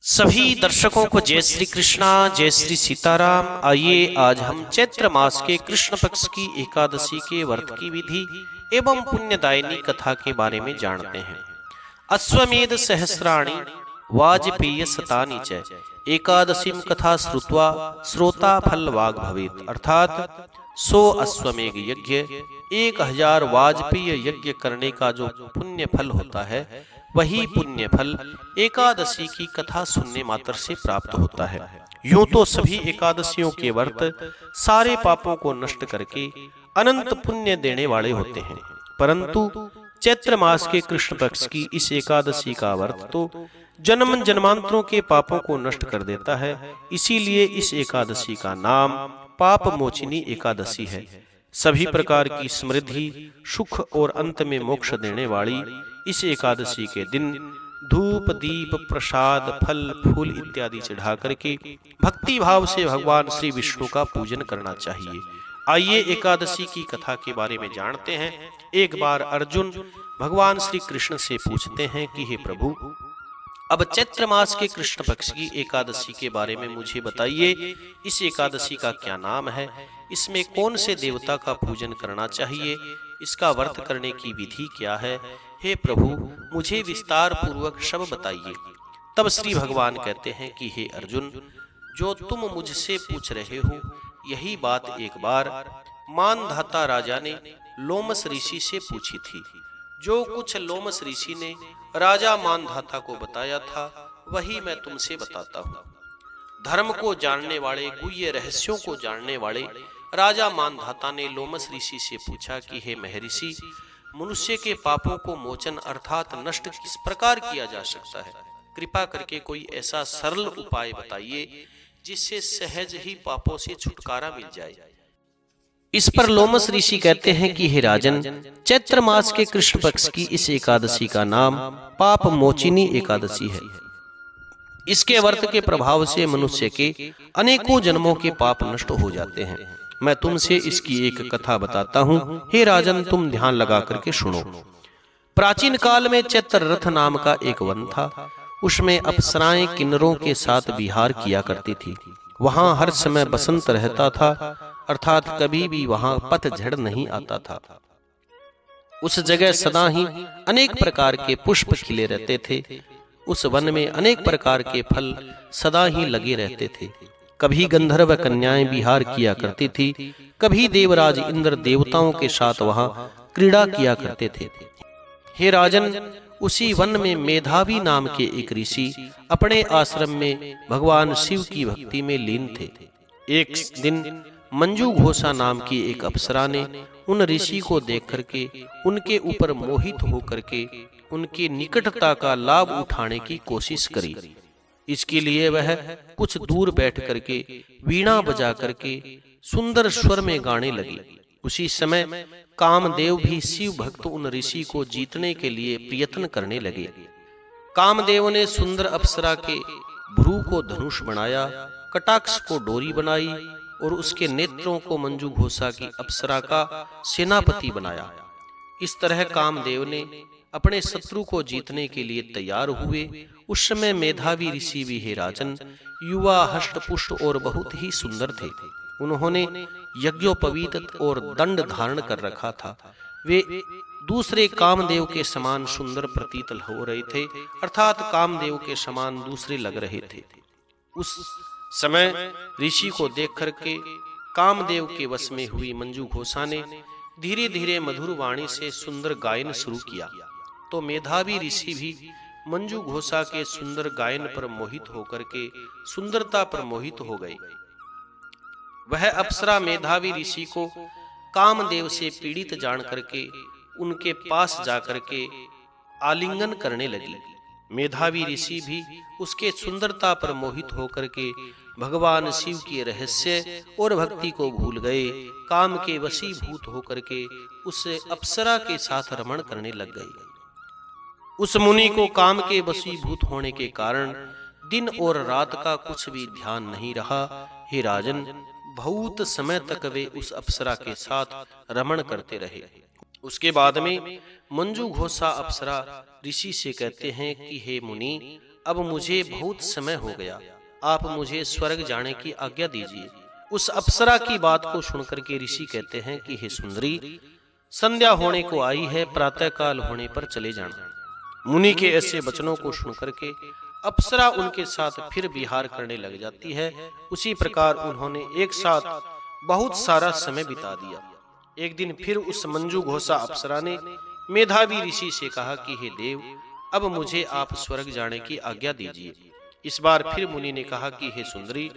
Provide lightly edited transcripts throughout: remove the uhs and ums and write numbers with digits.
सभी दर्शकों को जय श्री कृष्णा, जय श्री सीताराम। आइए आज हम चैत्र मास के कृष्ण पक्ष की एकादशी के व्रत की विधि एवं पुण्यदायिनी कथा के बारे में जानते हैं। अश्वमेध सहस्राणि वाजपेय शतानि च एकादशीम कथा श्रुत्वा श्रोता फल वाग भवेत्। अर्थात 100 अश्वमेघ यज्ञ 1000 वाजपेय यज्ञ करने का जो पुण्य फल होता है, वही पुण्य फल एकादशी की कथा सुनने मात्र से प्राप्त होता है। यूं तो सभी एकादशियों के व्रत सारे पापों को नष्ट करके अनंत पुण्य देने वाले होते हैं, परंतु चैत्र मास के कृष्ण पक्ष की इस एकादशी का व्रत तो जन्म जन्मांतरों के पापों को नष्ट कर देता है। इसीलिए इस एकादशी का नाम पाप मोचिनी एकादशी है। सभी प्रकार की समृद्धि, सुख और अंत में मोक्ष देने वाली इस एकादशी के दिन धूप, दीप, प्रसाद, फल, फूल इत्यादि चढ़ा करके भक्ति भाव से भगवान श्री विष्णु का पूजन करना चाहिए। आइए एकादशी की कथा के बारे में जानते हैं। एक बार अर्जुन भगवान श्री कृष्ण से पूछते हैं कि हे प्रभु, अब चैत्र मास के कृष्ण पक्ष की एकादशी के बारे में मुझे बताइए। इस एकादशी का क्या नाम है, इसमें कौन से देवता का पूजन करना चाहिए, इसका व्रत करने की विधि क्या है। हे प्रभु, मुझे विस्तार पूर्वक सब बताइए। तब श्री भगवान कहते हैं कि हे अर्जुन, जो तुम मुझसे पूछ रहे हो, यही बात एक बार मानधाता राजा ने लोमस ऋषि से पूछी थी। जो कुछ लोमस ऋषि ने राजा मानधाता को बताया था, वही मैं तुमसे बताता हूँ। धर्म को जानने वाले, गुह्य रहस्यों को जानने वाले राजा मानधाता ने लोमस ऋषि से पूछा कि हे महर्षि, मनुष्य के पापों को मोचन अर्थात नष्ट किस प्रकार किया जा सकता है। कृपा करके कोई ऐसा सरल उपाय बताइए जिससे सहज ही पापों से छुटकारा मिल जाए। इस पर लोमस ऋषि कहते हैं कि हे राजन, चैत्र मास के कृष्ण पक्ष की इस एकादशी का नाम पाप मोचिनी एकादशी है। इसके व्रत के प्रभाव से मनुष्य के अनेकों जन्मों के पाप नष्ट हो जाते हैं। मैं तुमसे इसकी एक कथा बताता हूँ। हे राजन, तुम ध्यान लगा करके सुनो। प्राचीन काल में चैत्र रथ नाम का एक वन था। उसमें अप्सराएं किन्नरों के साथ विहार किया करती थी। वहां हर समय बसंत रहता था, अर्थात कभी भी वहां पतझड़ नहीं आता था। उस जगह सदा ही अनेक प्रकार के पुष्प खिले रहते थे। उस वन में अनेक प्रकार के फल सदा ही लगे रहते थे। कभी गंधर्व कन्याएं विहार किया करती थी, कभी देवराज इंद्र देवताओं के साथ वहां क्रीड़ा किया करते थे। हे राजन, उसी वन में मेधावी नाम के एक ऋषि अपने आश्रम में भगवान शिव की भक्ति में लीन थे। एक दिन मंजू घोषा नाम की एक अप्सरा ने उन ऋषि को देख करके उनके ऊपर मोहित होकर के उनकी निकटता का लाभ उठाने की कोशिश करी। इसके लिए वह कुछ दूर बैठ करके वीणा बजा करके सुंदर स्वर में गाने लगी। उसी समय कामदेव भी शिव भक्त उन ऋषि को जीतने के लिए प्रयत्न करने लगे। कामदेव ने सुंदर अप्सरा के भ्रू को धनुष बनाया, कटाक्ष को डोरी बनाई और उसके नेत्रों को मंजू घोषा की अप्सरा का सेनापति बनाया। इस तरह कामदेव ने अपने शत्रु को जीतने के लिए तैयार हुए। उस समय मेधावी ऋषि भी हे राजन युवा, हष्टपुष्ट और बहुत ही सुंदर थे। उन्होंने यज्ञोपवीत और दंड धारण कर रखा था। वे दूसरे कामदेव के समान सुंदर प्रतीत हो रहे थे, अर्थात कामदेव के समान दूसरे लग रहे थे। उस समय ऋषि को देख करके कामदेव के वश में हुई मंजू घोषा ने धीरे धीरे मधुर वाणी से सुंदर गायन शुरू किया। तो मेधावी ऋषि भी मंजू घोषा के सुंदर गायन पर मोहित होकर के सुंदरता पर मोहित हो गए। वह अप्सरा मेधावी ऋषि को कामदेव से पीड़ित जान करके उनके पास जाकर के आलिंगन करने लगी। मेधावी ऋषि भी उसके सुंदरता पर मोहित होकर के भगवान शिव के रहस्य और भक्ति को भूल गए। काम के वशीभूत होकर के उस अप्सरा के साथ रमण करने लग गए। उस मुनि को काम के वशीभूत होने के कारण दिन और रात का कुछ भी ध्यान नहीं रहा। हे राजन, बहुत समय तक वे उस अप्सरा के साथ रमण करते रहे। उसके बाद में मंजू घोषा अप्सरा ऋषि से कहते हैं कि हे मुनि, अब मुझे बहुत समय हो गया, आप मुझे स्वर्ग जाने की आज्ञा दीजिए। उस अप्सरा की बात को सुनकर के ऋषि कहते हैं कि हे सुंदरी, संध्या होने को आई है, प्रातः काल होने पर चले जाना। मुनि के ऐसे वचनों को सुनकर के अप्सरा उनके साथ फिर विहार करने लग जाती है। उसी प्रकार उन्होंने एक साथ बहुत सारा समय बिता दिया। एक दिन फिर उस मंजू घोषा अप्सरा ने मेधावी ऋषि से कहा कि हे देव, अब मुझे आप स्वर्ग जाने की आज्ञा दीजिए। इस बार फिर मुनि ने कहा कि हे सुंदरी,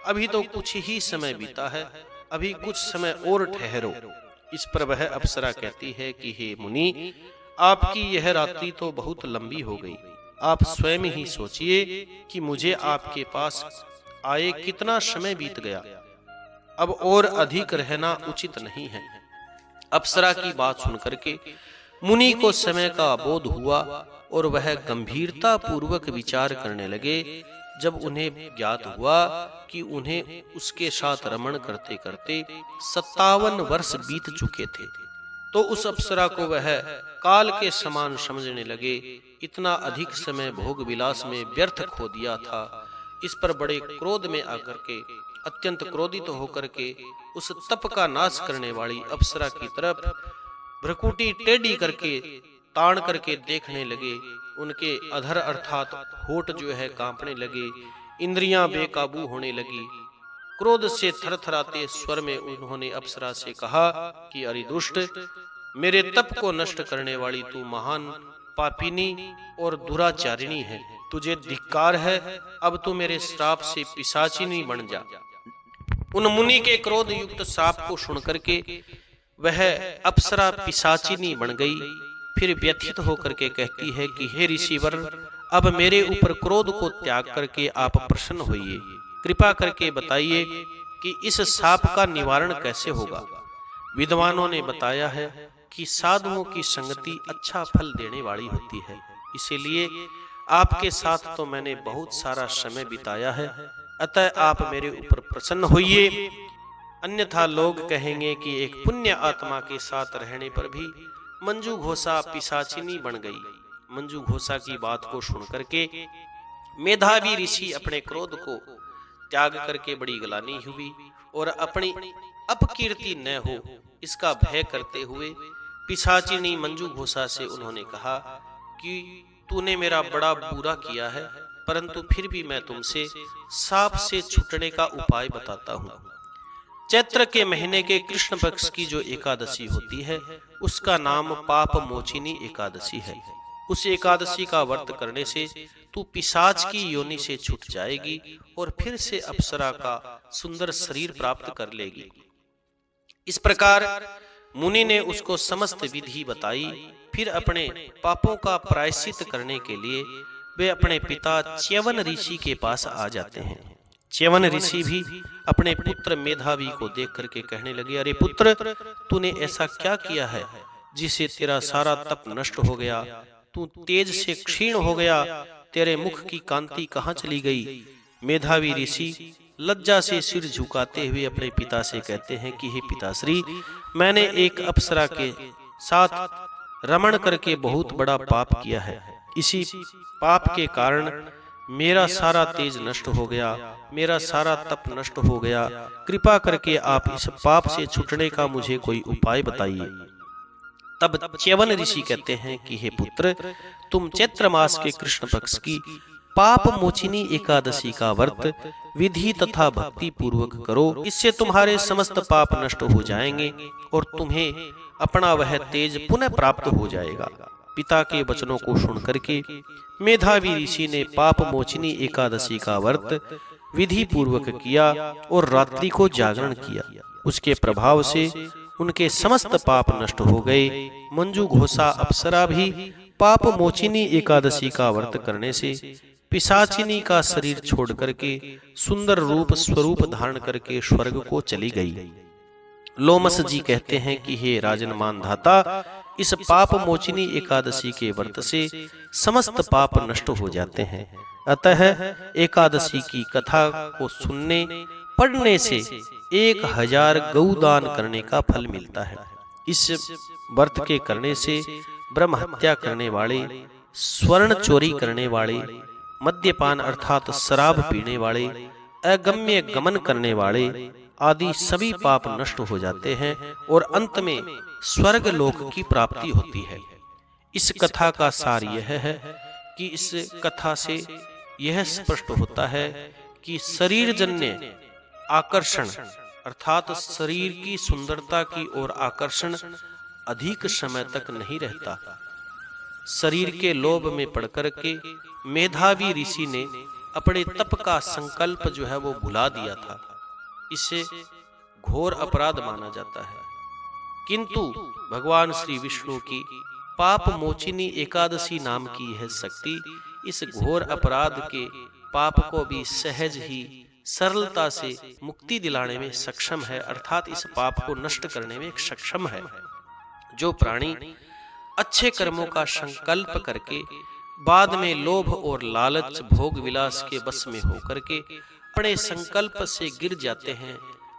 अभी तो कुछ ही समय बीता है, अभी कुछ समय और ठहरो। इस पर वह अप्सरा कहती है कि हे मुनि, आपकी यह रात्रि तो बहुत लंबी हो गई। आप स्वयं ही सोचिए कि मुझे आपके पास आए कितना समय बीत गया, अब और अधिक रहना उचित नहीं है। अप्सरा की बात सुनकर के मुनि को समय का बोध हुआ और वह गंभीरता पूर्वक विचार करने लगे। जब उन्हें ज्ञात हुआ कि उन्हें उसके साथ रमण करते करते 57 वर्ष बीत चुके थे, तो उस अप्सरा को वह काल के समान समझने लगे। इतना अधिक समय भोग विलास में व्यर्थ खो दिया था। इस पर बड़े क्रोध में आकर के, अत्यंत क्रोधित होकर के उस तप का नाश करने वाली अप्सरा की तरफ भ्रकुटी टेढ़ी करके ताड़ करके देखने लगे। उनके अधर अर्थात होठ जो है कांपने लगे, इंद्रियां बेकाबू होने लगी। क्रोध से थरथराते स्वर में उन्होंने अप्सरा से कहा कि अरे दुष्ट, मेरे तप को नष्ट करने वाली तू महान पापिनी और दुराचारिणी है, तुझे धिक्कार है। अब तू मेरे श्राप से पिशाचिनी बन जा। उन मुनि के क्रोध युक्त श्राप को सुनकर के वह अप्सरा पिशाचिनी बन गई। फिर व्यथित होकर के कहती है कि हे ऋषिवर, अब मेरे ऊपर क्रोध को त्याग करके आप प्रसन्न होइए। कृपा करके बताइए कि इस शाप का निवारण कैसे होगा। विद्वानों ने बताया है कि साधुओं की संगति अच्छा फल देने वाली होती है, इसीलिए आपके साथ तो मैंने बहुत सारा समय बिताया है, अतः आप मेरे ऊपर प्रसन्न होइए। अन्यथा लोग कहेंगे कि एक पुण्य आत्मा के साथ रहने पर भी मंजू घोषा पिशाचिनी बन गई। मंजू घोषा की बात को सुनकर के मेधावी ऋषि अपने क्रोध को त्याग करके बड़ी ग्लानि हुई और अपनी अपकीर्ति न हो इसका भय करते हुए पिशाचिनी मंजू घोषा से उन्होंने कहा कि तूने मेरा बड़ा बुरा किया है, परंतु फिर भी मैं तुमसे साप से छूटने का उपाय बताता हूँ। चैत्र के महीने के कृष्ण पक्ष की जो एकादशी होती है उसका नाम पाप मोचिनी एकादशी है। उस एकादशी का व्रत करने से तू पिशाच की योनि से छूट जाएगी और फिर से अप्सरा का सुंदर शरीर प्राप्त कर लेगी। इस प्रकार मुनि ने उसको समस्त विधि बताई। फिर अपने पापों का प्रायश्चित करने के लिए वे अपने पिता च्यवन ऋषि के पास आ जाते हैं। च्यवन ऋषि भी अपने पुत्र मेधावी को देख करके कहने लगे, अरे पुत्र, तूने ऐसा क्या किया है जिससे तेरा सारा तप नष्ट हो गया, तू तेज से क्षीण हो गया, तेरे मुख की कांति कहाँ चली गई। मेधावी ऋषि लज्जा से सिर झुकाते हुए अपने पिता से कहते हैं कि हे पिताश्री, मैंने एक अप्सरा के साथ रमण करके बहुत बड़ा पाप किया है। इसी पाप के कारण मेरा सारा तेज नष्ट हो गया, मेरा सारा तप नष्ट हो गया। कृपा करके आप इस पाप से छूटने का मुझे कोई उपाय बताइए। तब च्यवन ऋषि कहते हैं कि हे पुत्र, तुम चैत्र मास के कृष्ण पक्ष की पाप मोचिनी एकादशी का व्रत विधि तथा भक्ति पूर्वक करो। इससे तुम्हारे समस्त पाप नष्ट हो जाएंगे और तुम्हें अपना वह तेज पुनः प्राप्त हो जाएगा। पिता के वचनों को सुन करके मेधावी ऋषि ने पाप मोचिनी एकादशी का व्रत विधि पूर्वक किया और रात्रि को जागरण किया। उसके प्रभाव से उनके समस्त पाप नष्ट हो गए। मंजू घोषा अप्सरा भी पाप मोचिनी एकादशी का व्रत करने से पिशाचिनी का शरीर छोड़ करके सुंदर रूप स्वरूप धारण करके स्वर्ग को चली गई। लोमस जी कहते हैं कि हे राजन मानधाता, इस पाप मोचिनी एकादशी के व्रत से समस्त पाप नष्ट हो जाते हैं। अतः एकादशी की कथा को सुनने पढ़ने से 1000 गौदान करने का फल मिलता है। इस व्रत के करने से ब्रह्म हत्या करने वाले, स्वर्ण चोरी करने वाले, मद्यपान अर्थात शराब पीने वाले, अगम्य गमन करने वाले आदि सभी पाप नष्ट हो जाते हैं और अंत में स्वर्ग लोक की प्राप्ति होती है। इस कथा का सार यह है कि इस कथा से यह स्पष्ट होता है कि शरीर जन्य आकर्षण अर्थात शरीर की सुंदरता की ओर आकर्षण अधिक समय तक नहीं रहता। शरीर के लोभ में पड़कर के मेधावी ऋषि ने अपने तप का संकल्प जो है वो भुला दिया था। इसे घोर अपराध माना जाता है। किंतु भगवान श्री विष्णु की पाप मोचिनी एकादशी नाम की यह शक्ति इस घोर अपराध के पाप को भी सहज ही सरलता से मुक्ति दिलाने में सक्षम है, अर्थात इस पाप को नष्ट करने में सक्षम है। जो प्राणी अच्छे कर्मों का संकल्प करके बाद में लोभ और लालच भोग विलास के बस में होकर के अपने संकल्प से गिर जाते हैं,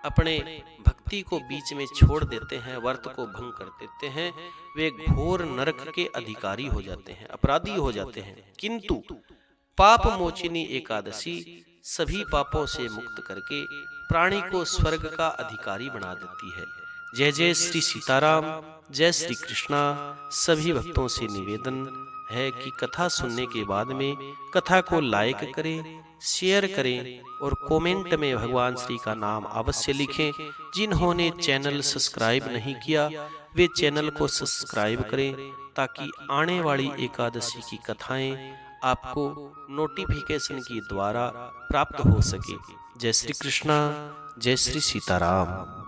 अपने भक्ति को बीच में छोड़ देते हैं, व्रत को भंग कर देते हैं, वे घोर नरक के अधिकारी हो जाते हैं, अपराधी हो जाते हैं। किंतु पाप मोचिनी एकादशी सभी पापों से मुक्त करके प्राणी को स्वर्ग का अधिकारी बना देती है। जय जय श्री सीताराम, जय श्री कृष्णा। सभी भक्तों से निवेदन है कि कथा सुनने के बाद में कथा को लाइक करें, शेयर करें और कमेंट में भगवान श्री का नाम अवश्य लिखें। जिन्होंने चैनल सब्सक्राइब नहीं किया वे चैनल को सब्सक्राइब करें ताकि आने वाली एकादशी की कथाएं आपको नोटिफिकेशन के द्वारा प्राप्त हो सके। जय श्री कृष्णा, जय श्री सीताराम।